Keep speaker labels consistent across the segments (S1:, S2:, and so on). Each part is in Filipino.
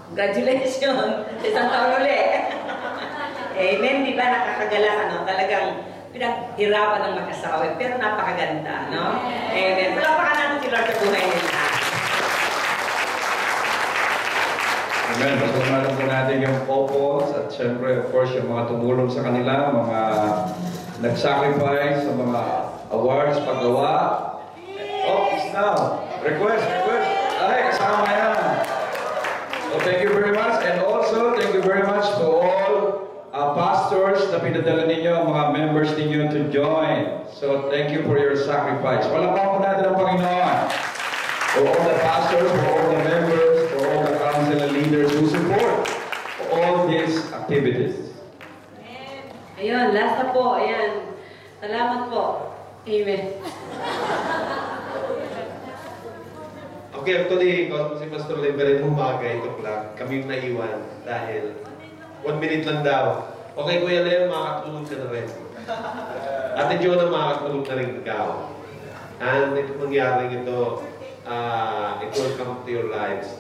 S1: Congratulations! Isang taon ulit. Amen, di ba? Nakakagalak, ano? Talagang pinaghirapan ng mag-asawa, pero napakaganda, no? Amen. Palapakan natin si Lord sa buhay nila.
S2: Amen. Pasalamatan po natin yung couples at syempre, of course, yung mga tumulong sa kanila, mga nag-sacrifice sa mga awards, paggawa. Oh, it's now. Request. Ay, kasama yan. So, thank you very much. And also, thank you very much to all pastors na pinadala ninyo, mga members ninyo to join. So, thank you for your sacrifice. Palakpakan po natin ang Panginoon. For all the pastors, for all the members, for all the council and leaders who support all these activities.
S1: Ayun, last na po. Ayan. Salamat po. Amen.
S3: Okay, actually, si Pastor Liberate umaga, ito lang. Kami yung naiwan dahil 1 minute lang daw. Okay, Kuya Leo, makakatulog ka na rin. Ate Jonah, makakatulog na rin ikaw. And ito mangyaring ito, it will come to your lives,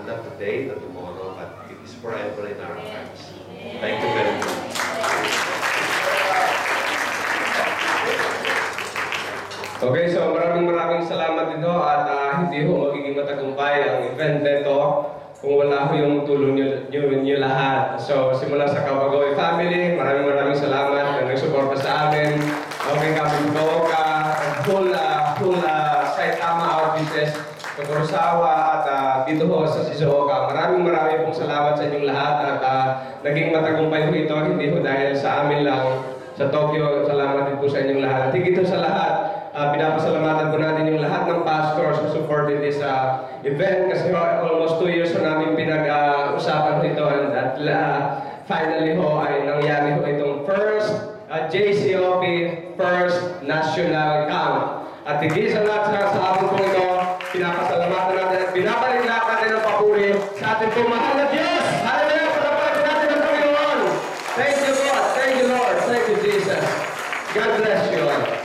S3: not today, not tomorrow, but it is forever in our hearts. Thank you very much.
S4: Okay, so maraming salamat dito at hindi ho magiging matagumpay ang event nito kung wala ho yung tulong nyo lahat. So, simula sa Kabagaw family, maraming salamat na nagsuporta sa amin. Okay, kami po full Saitama Outreaches, Kurosawa at dito ho sa Shizuoka. Maraming pong salamat sa inyong lahat at naging matagumpay ho ito, hindi ho dahil sa amin lang sa Tokyo. Salamat din po sa inyong lahat. At higit sa lahat, pinapasalamatan po natin yung lahat ng pastors who supported this event kasi almost 2 years na namin pinag-usapan ito and finally ho ay nangyari ho itong first JCOP First National Camp. At higit sa lahat sa hapon po ito, pinapasalamatan natin at binabalik lahat natin ang papuri sa ating pong mahal na Diyos. Hallelujah! Palapatin natin ang Panginoon. Thank you God. Thank you Lord. Thank you Jesus. God bless you all.